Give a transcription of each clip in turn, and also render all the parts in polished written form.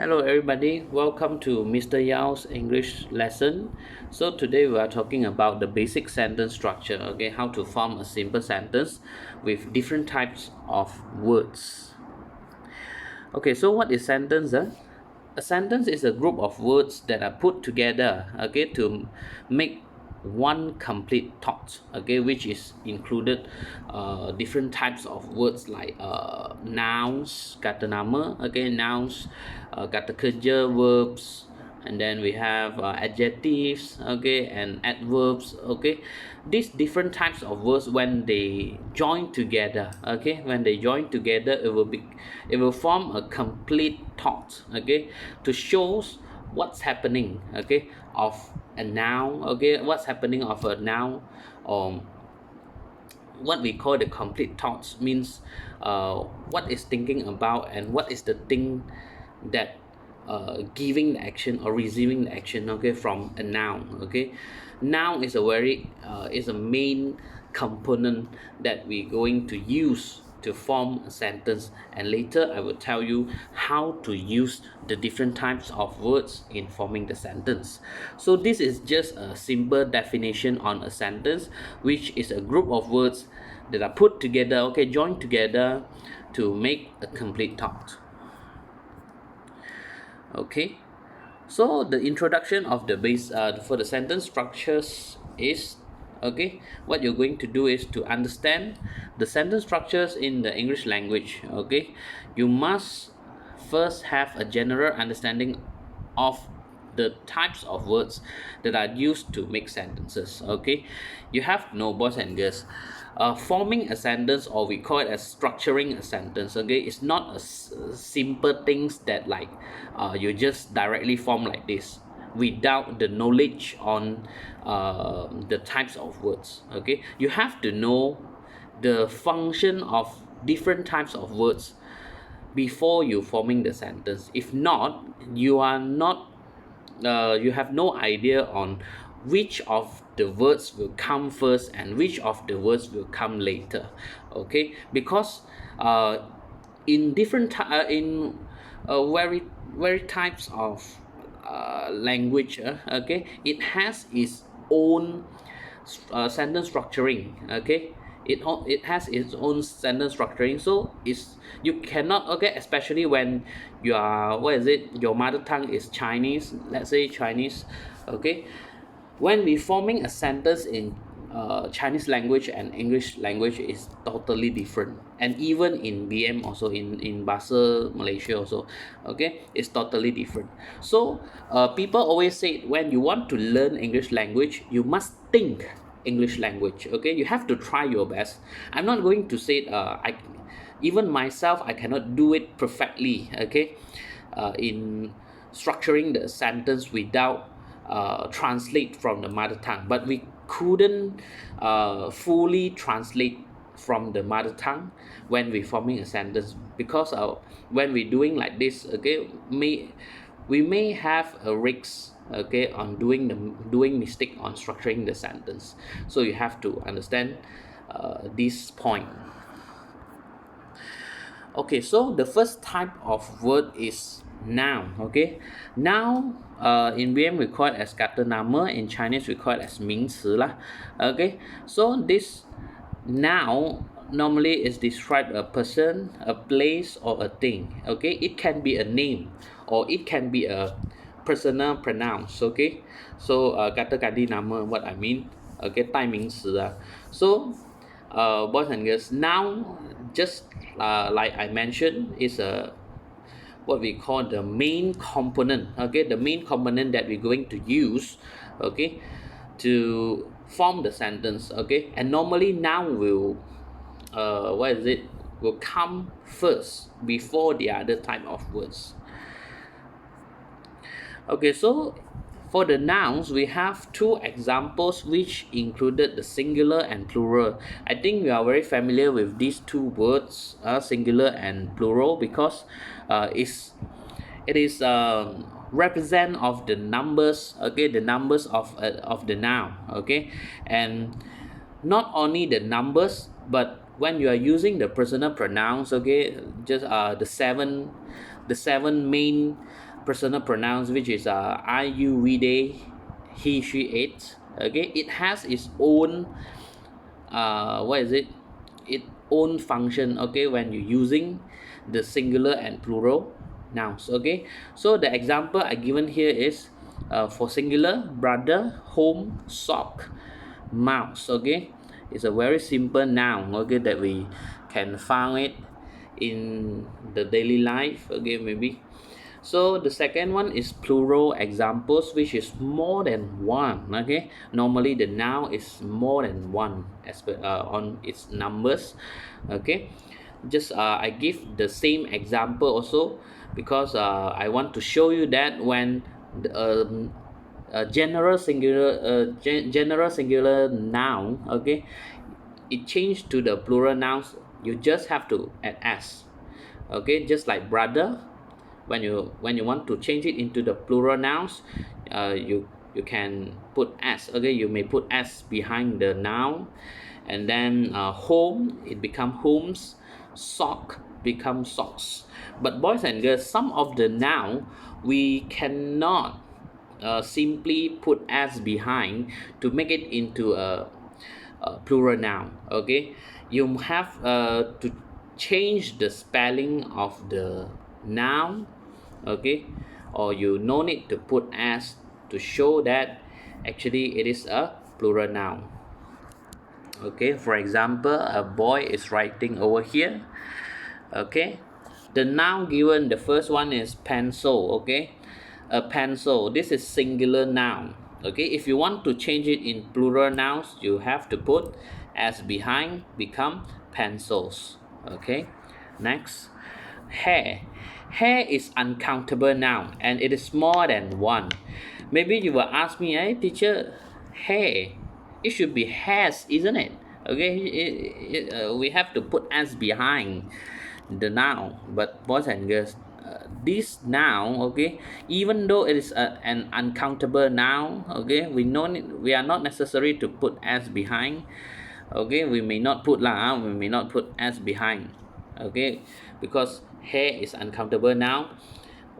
Hello everybody, welcome to Mr. Yausss English lesson. So today we are talking about the basic sentence structure, okay, how to form a simple sentence with different types of words. Okay, so what is sentence? A sentence is a group of words that are put together, okay, to make one complete thought, okay, which is included different types of words like nouns, kata nama, okay, nouns, kata kerja, verbs, and then we have adjectives, okay, and adverbs, okay. These different types of words, when they join together, okay, when they join together, it will form a complete thought, okay, to shows what's happening, okay, of a noun, okay, what's happening of a noun. What we call the complete thoughts means what is thinking about and what is the thing that giving the action or receiving the action, okay, from a noun, okay. Noun is a main component that we're going to use to form a sentence, and later I will tell you how to use the different types of words in forming the sentence. So this is just a simple definition on a sentence, which is a group of words that are put together, okay, joined together to make a complete thought. Okay, so the introduction of the base for the sentence structures is, okay, what you're going to do is to understand the sentence structures in the English language, okay. You must first have a general understanding of the types of words that are used to make sentences, okay. You have to know, boys and girls, forming a sentence, or we call it as structuring a sentence, okay, it's not a simple things that like you just directly form like this without the knowledge on the types of words, okay. You have to know the function of different types of words before you forming the sentence. If not, you are not you have no idea on which of the words will come first and which of the words will come later, okay. Because in very types of language, okay, it has its own sentence structuring, okay. It has its own sentence structuring, so it's, you cannot, okay, especially when you are, what is it, your mother tongue is Chinese, let's say Chinese, okay. When we forming a sentence in Chinese language and English language is totally different, and even in BM also, in Bahasa Malaysia also, okay, it's totally different. So people always say when you want to learn English language, you must think English language, okay. You have to try your best. I'm not going to say even myself, I cannot do it perfectly, okay, in structuring the sentence without translate from the mother tongue, but we couldn't fully translate from the mother tongue when we forming a sentence, because when we doing like this, okay, we may have a risk, okay, on doing mistake on structuring the sentence. So you have to understand this point. Okay, so the first type of word is noun, okay. Noun in VM we call it as kata nama, in Chinese we call it as 名词 lah, okay. So this noun normally is describe a person, a place, or a thing, okay. It can be a name or it can be a personal pronouns, okay. So kata ganti nama, what I mean, okay, 代名词 so boys and girls, noun, just like I mentioned, is a what we call the main component, okay, the main component that we're going to use, okay, to form the sentence, okay. And normally noun will will come first before the other type of words. Okay, so for the nouns, we have two examples which included the singular and plural. I think we are very familiar with these two words, singular and plural, because it is represent of the numbers, okay, the numbers of the noun, okay. And not only the numbers, but when you are using the personal pronouns, okay, just the seven main personal pronouns, which is I, you, we, they, he, she, it. Okay, it has its own what is it? Its own function. Okay, when you're using the singular and plural nouns. Okay, so the example I given here is for singular: brother, home, sock, mouse. Okay, it's a very simple noun. Okay, that we can find it in the daily life. Okay, maybe. So the second one is plural examples, which is more than one. Okay, normally the noun is more than one as per, on its numbers. Okay, just I give the same example also because I want to show you that when a general singular noun, okay, it changed to the plural nouns, you just have to add s. Okay, just like brother, when you want to change it into the plural nouns, you can put s. Okay, you may put s behind the noun, and then home, it become homes, sock become socks. But boys and girls, some of the noun we cannot simply put s behind to make it into a plural noun. Okay, you have to change the spelling of the noun. Okay, or you no need to put s to show that actually it is a plural noun. Okay, for example, a boy is writing over here. Okay, the noun given, the first one is pencil. Okay, a pencil, this is singular noun. Okay, if you want to change it in plural nouns, you have to put s behind, become pencils. Okay, next, hair. Hair is uncountable noun and it is more than one. Maybe you will ask me, hey teacher, hair, it should be hairs, isn't it? Okay, we have to put s behind the noun. But boys and girls, this noun, okay, even though it is an uncountable noun, okay, we are not necessary to put s behind. Okay, we may not put we may not put s behind. Okay, because hair is uncountable noun.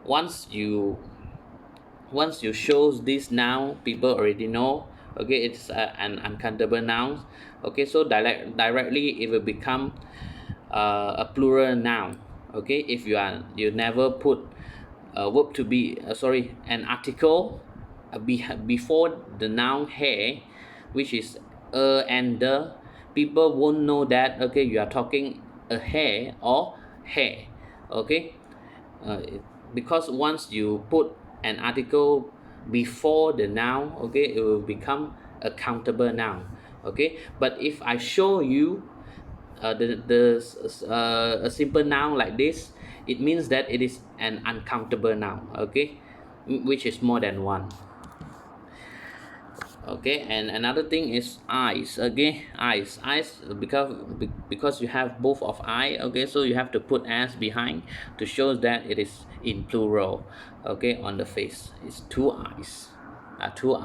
once you once you shows this noun, people already know. Okay, it's an uncountable noun. Okay, so directly it will become a plural noun. Okay, if you never put a verb to be an article before the noun hair, which is and the, people won't know that okay you are talking a hair or hair. Okay, uh, because once you put an article before the noun, okay, it will become a countable noun. Okay, but if I show you a simple noun like this, it means that it is an uncountable noun. Okay, which is more than one. Okay, and another thing is eyes. Okay, eyes because you have both of eye. Okay, so you have to put s behind to show that it is in plural. Okay, on the face it's two eyes, two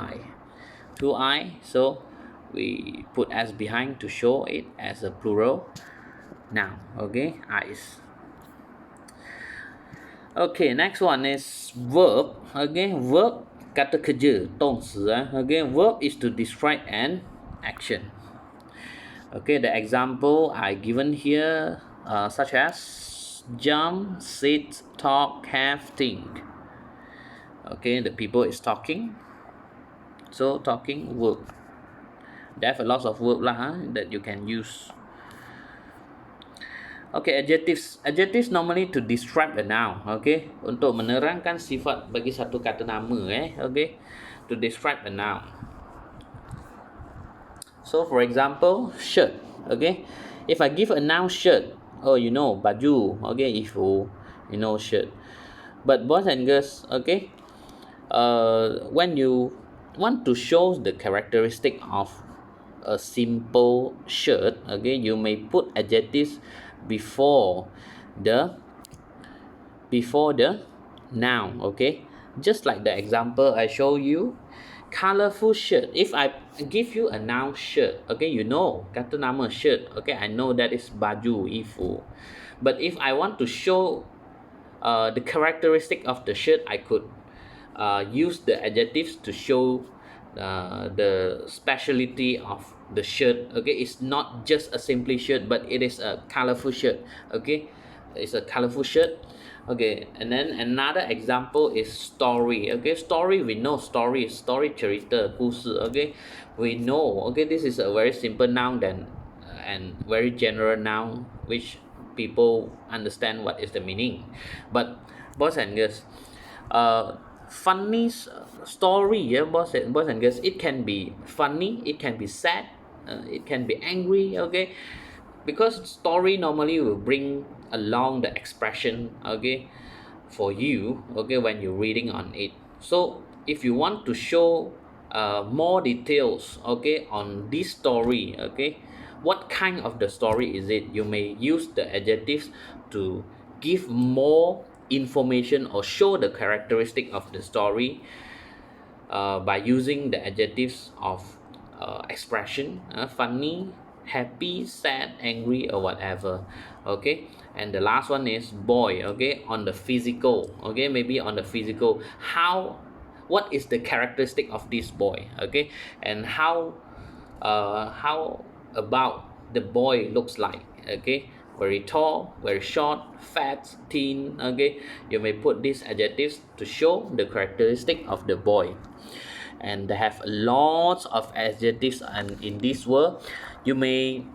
eye, so we put s behind to show it as a plural noun. Okay, eyes. Okay, next one is verb. Okay, verb, kata kerja, 动词 Okay, verb is to describe an action. Okay, the example I given here such as jump, sit, talk, have, think. Okay, the people is talking, so talking, verb. There are lots of verb that you can use. Okay, adjectives normally to describe a noun. Okay, untuk menerangkan sifat bagi satu kata nama. Okay, to describe a noun. So for example, shirt. Okay, if I give a noun shirt, oh you know baju. Okay, if you know shirt. But boys and girls, okay, when you want to show the characteristic of a simple shirt, okay, you may put adjectives before the noun. Okay, just like the example I show you, colorful shirt. If I give you a noun shirt, okay, you know kata nama shirt. Okay, I know that is baju, ifu. But if I want to show the characteristic of the shirt, I could use the adjectives to show the speciality of the shirt. Okay, it's not just a simply shirt, but it is a colorful shirt. Okay, it's a colorful shirt. Okay, and then another example is story. Okay, story, we know story, story cerita, 故事. Okay, we know. Okay, this is a very simple noun then, and very general noun which people understand what is the meaning. But boys and girls, funny story, yeah, boys and girls, it can be funny, it can be sad, it can be angry. Okay, because story normally will bring along the expression, okay, for you, okay, when you're reading on it. So if you want to show more details, okay, on this story, okay, what kind of the story is it, you may use the adjectives to give more information or show the characteristic of the story by using the adjectives of expression, funny, happy, sad, angry, or whatever. Okay, and the last one is boy. Okay, on the physical. Okay, maybe on the physical, how, what is the characteristic of this boy? Okay, and how about the boy looks like? Okay, very tall, very short, fat, thin. Okay, you may put these adjectives to show the characteristic of the boy. And they have lots of adjectives, and in this world you may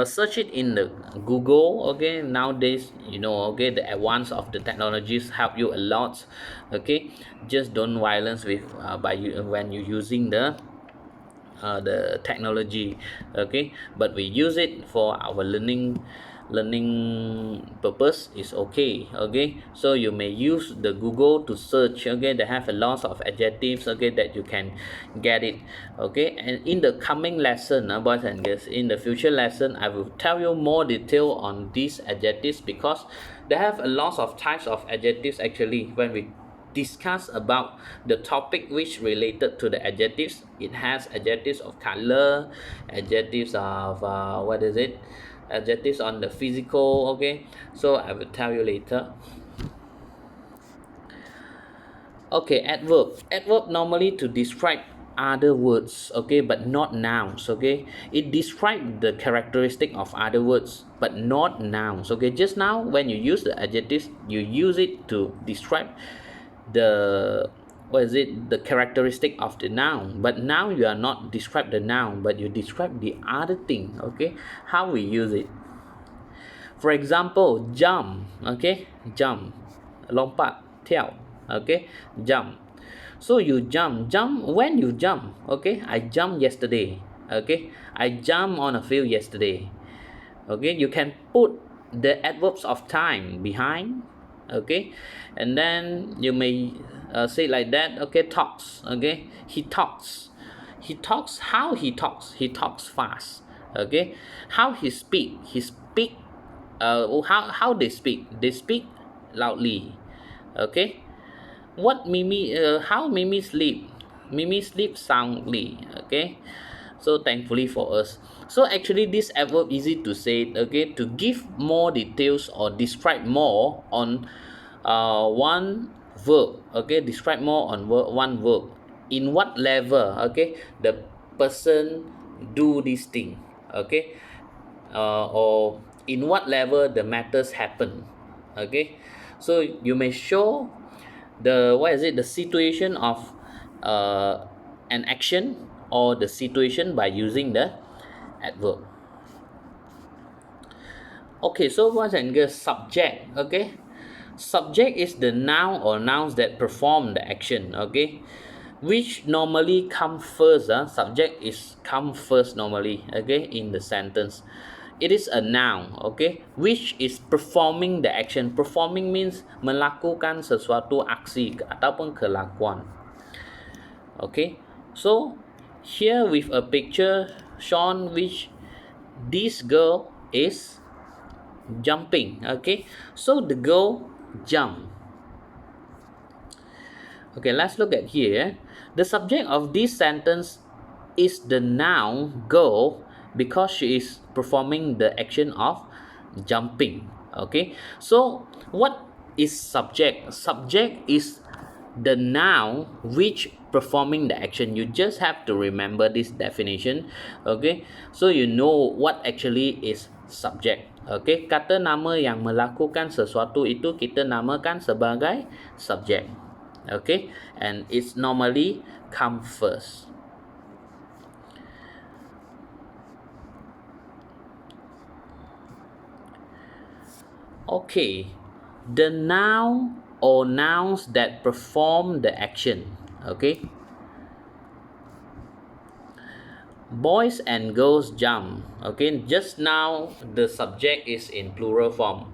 search it in the Google. Okay, nowadays, okay, the advance of the technologies help you a lot. Okay, just don't violence with by you when you're using the technology. Okay, but we use it for our learning purpose is okay. Okay, so you may use the Google to search. Okay, they have a lot of adjectives, okay, that you can get it. Okay, and in the coming lesson, boys and girls, in the future lesson, I will tell you more detail on these adjectives, because they have a lot of types of adjectives actually. When we discuss about the topic which related to the adjectives, it has adjectives of color, adjectives of what is it, adjectives on the physical. Okay, so I will tell you later. Okay, adverb normally to describe other words, okay, but not nouns. Okay, it describes the characteristic of other words but not nouns. Okay, just now when you use the adjectives, you use it to describe the, what is it, the characteristic of the noun, but now you are not describe the noun, but you describe the other thing. Okay, how we use it? For example, jump. Okay, jump, lompat, 跳. Okay, jump. So you jump when you jump. Okay, I jumped yesterday. Okay, I jumped on a field yesterday. Okay, you can put the adverbs of time behind. Okay, and then you may say like that. Okay, talks. Okay, he talks. How he talks fast. Okay, how he speak, how they speak loudly. Okay, what Mimi how Mimi sleep soundly. Okay, so thankfully for us. So actually this adverb easy to say. Okay, to give more details or describe more on one verb. Okay, describe more on one verb, in what level, okay, the person do this thing. Okay, or in what level the matters happen. Okay, so you may show the, what is it, the situation of an action or the situation by using the adverb. Okay, so once and girls, subject. Okay, subject is the noun or nouns that perform the action. Okay, which normally come first. Subject is come first normally. Okay, in the sentence, it is a noun. Okay, which is performing the action. Performing means melakukan sesuatu aksi ataupun kelakuan. Okay, so here with a picture shown which this girl is jumping. Okay, so the girl jump. Okay, let's look at here. The subject of this sentence is the noun girl, because she is performing the action of jumping. Okay, so what is subject. Subject is the noun which performing the action. You just have to remember this definition, okay, so you know what actually is subject. Okay, kata nama yang melakukan sesuatu itu kita namakan sebagai subject. Okay, and it's normally come first. Okay, the noun or nouns that perform the action. Okay, boys and girls jump. Okay, just now the subject is in plural form,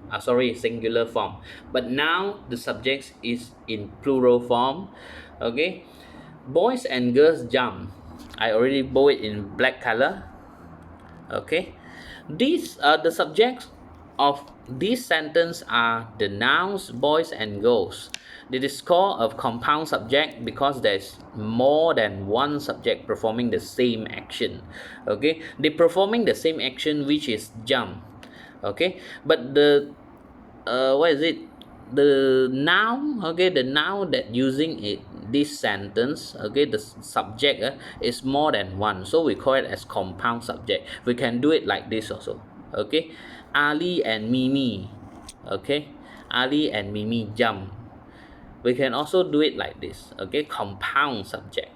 singular form, but now the subject is in plural form. Okay, boys and girls jump. I already bold it in black color. Okay, these are the subjects of this sentence are the nouns boys and girls. It is called a compound subject because there's more than one subject performing the same action. Okay, they performing the same action, which is jump. Okay, but the what is it, the noun, okay, the noun that using it this sentence, okay, the subject is more than one, so we call it as compound subject. We can do it like this also. Okay, Ali and Mimi. Okay, Ali and Mimi jump. We can also do it like this. Okay, compound subject,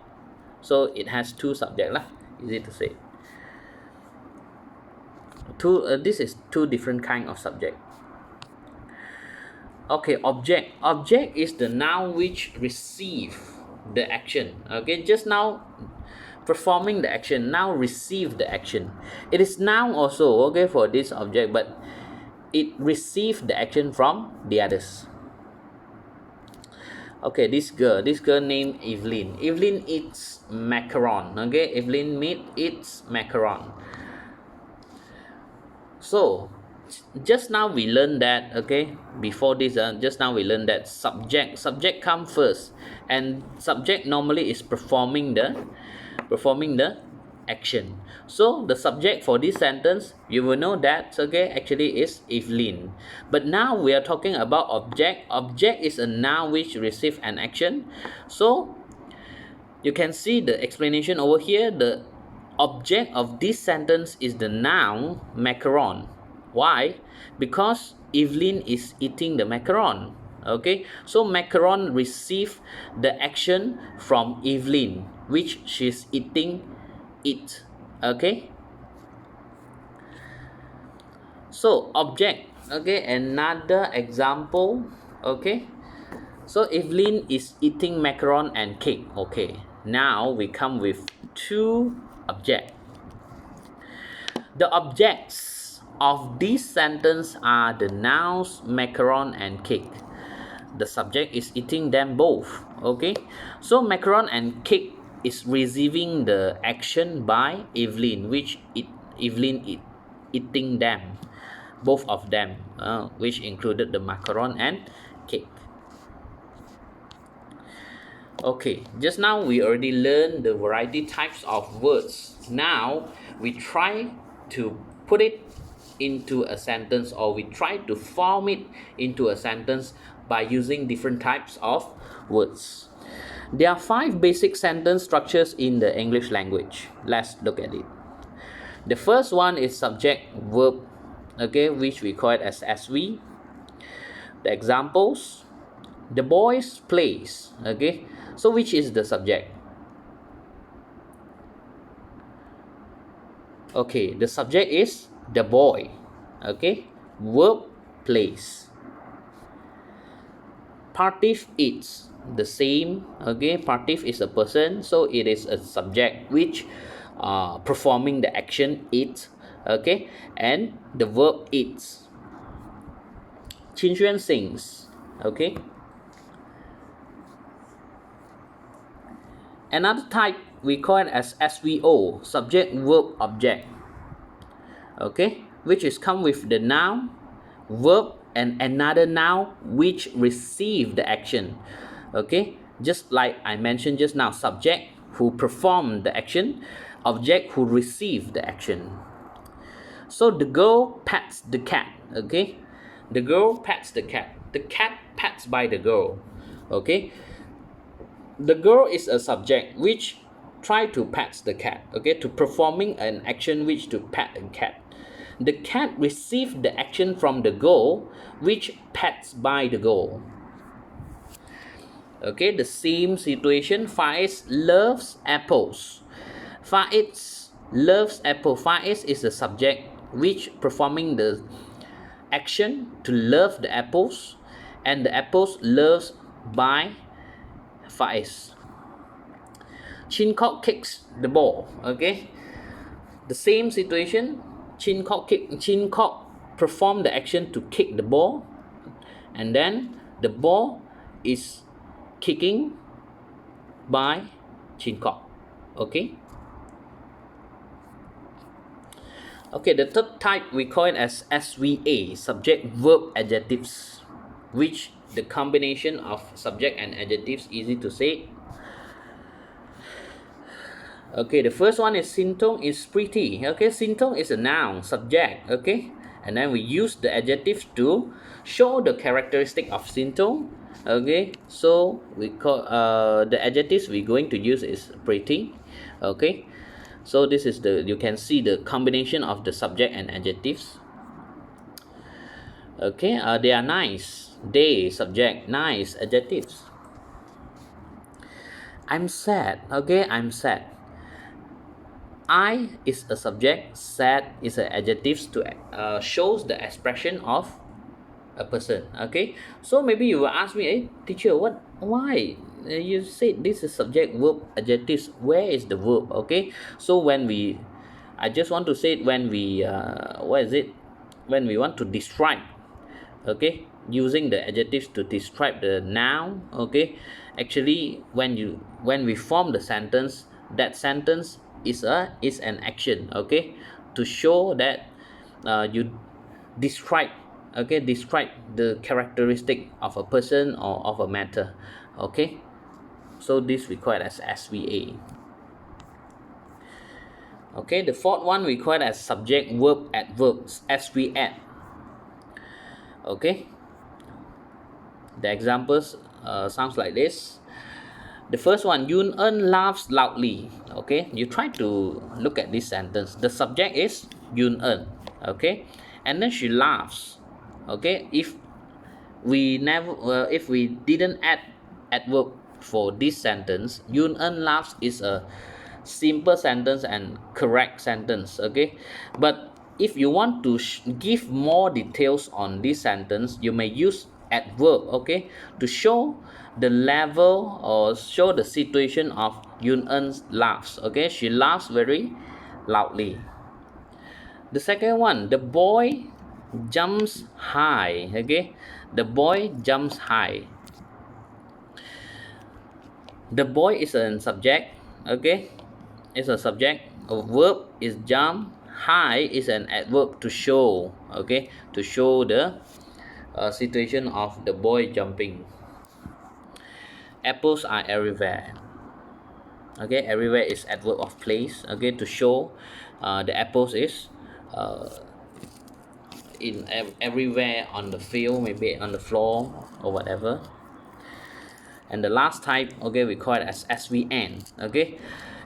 so it has two subject lah, easy to say. This is two different kind of subject. Okay, object. Object is the noun which receive the action. Okay, just now performing the action, now receive the action. It is noun also, okay, for this object, but it receive the action from the others. Okay, this girl named Evelyn. Evelyn eats macaron. Okay, Evelyn eats macaron. So just now we learned that, okay, before this just now we learned that subject come first, and subject normally is performing the action. So the subject for this sentence, you will know that, okay, actually is Evelyn. But now we are talking about object. Object is a noun which receive an action. So you can see the explanation over here. The object of this sentence is the noun macaron. Why? Because Evelyn is eating the macaron. Okay, so macaron receive the action from Evelyn, which she's eating it. Okay, so object. Okay, another example. Okay, so Evelyn is eating macaron and cake. Okay, now we come with two objects. The objects of this sentence are the nouns macaron and cake. The subject is eating them both. Okay, so macaron and cake is receiving the action by Evelyn, which Evelyn eating them, both of them, which included the macaron and cake. Okay, just now we already learned the variety types of words. Now we try to put it into a sentence, or we try to form it into a sentence by using different types of words. There are 5 basic sentence structures in the English language. Let's look at it. The first one is subject verb, okay, which we call it as SV. The examples: the boys plays. Okay, so which is the subject? Okay, the subject is the boy. Okay, verb plays. Partif eats, the same. Okay, partif is a person, so it is a subject which performing the action eat. Okay, and the verb eats. Qin sings. Okay, another type we call it as SVO, subject verb object. Okay, which is come with the noun, verb, and another noun which receive the action. Okay, just like I mentioned just now, subject who perform the action, object who receive the action. So the girl pets the cat. Okay, the girl pets the cat. the cat pets by the girl. Okay, the girl is a subject which try to pet the cat. Okay, to performing an action which to pet a cat. The cat receives the action from the girl which pets by the girl. Okay, the same situation. Faiz loves apples. Faiz loves apple. Faiz is the subject which performing the action to love the apples, and the apples loves by Faiz. Chin-Kok kicks the ball. Okay, the same situation. Chin-Kok perform the action to kick the ball, and then the ball is kicking by Chin-Kok. Okay. Okay, the third type we call it as SVA, subject verb adjectives, which the combination of subject and adjectives easy to say. Okay, the first one is Sintong is pretty. Okay, Sintong is a noun, subject. Okay, and then we use the adjectives to show the characteristic of Sintong. Okay, so we call the adjectives we're going to use is pretty. Okay, so this is the, you can see the combination of the subject and adjectives. Okay, they are nice. They, subject, nice, adjectives. I'm sad. Okay, I'm sad. I is a subject, sad is an adjectives to shows the expression of a person. Okay, so maybe you will ask me, hey, teacher, why you said this is subject, verb, adjectives, where is the verb? Okay, so I just want to say when we when we want to describe, okay, using the adjectives to describe the noun. Okay, actually when we form the sentence, that sentence is an action. Okay, to show that you describe, okay, describe the characteristic of a person or of a matter. Okay, so this we call it as SVA. Okay, the fourth one we call it as subject verb adverbs, SVAD. Okay, the examples sounds like this. The first one, Yun Eun laughs loudly. Okay, you try to look at this sentence. The subject is Yun Eun. Okay, and then she laughs. Okay, if we didn't add adverb for this sentence, Yun Eun laughs is a simple sentence and correct sentence. Okay, but if you want to give more details on this sentence, you may use adverb. Okay, to show the level or show the situation of Yun Eun's laughs. Okay, she laughs very loudly. The second one, the boy jumps high. Okay, the boy jumps high. The boy is a subject. Okay, is a subject. A verb is jump. High is an adverb to show. Okay, to show the situation of the boy jumping. Apples are everywhere. Okay, everywhere is adverb of place. Okay, to show the apples is in everywhere on the field, maybe on the floor or whatever. And the last type, okay, we call it as SVN. Okay,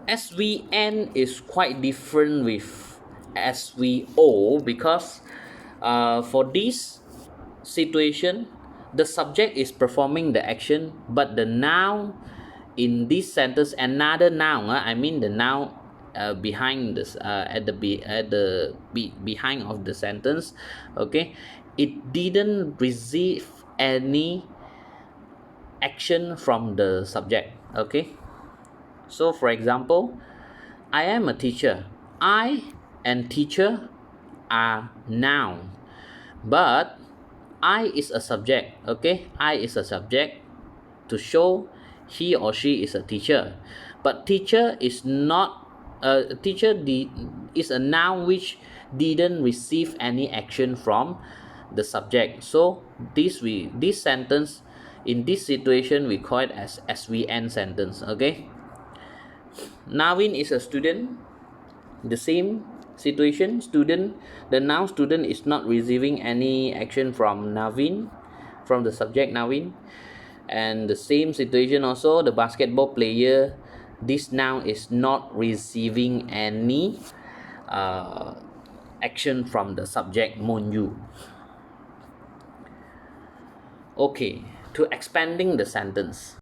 SVN is quite different with SVO because for this situation, the subject is performing the action, but the noun in this sentence, another noun, I mean the noun behind this behind of the sentence. Okay, it didn't receive any action from the subject. Okay, so for example, I am a teacher. I and teacher are noun, but I is a subject. Okay, I is a subject to show he or she is a teacher, but teacher is not is a noun which didn't receive any action from the subject. So this sentence in this situation we call it as SVN sentence. Okay, Navin is a student. The same situation, student, the noun student is not receiving any action from Navin. from the subject Navin. And the same situation also, the basketball player, this noun is not receiving any action from the subject Monyu. Okay, to expanding the sentence.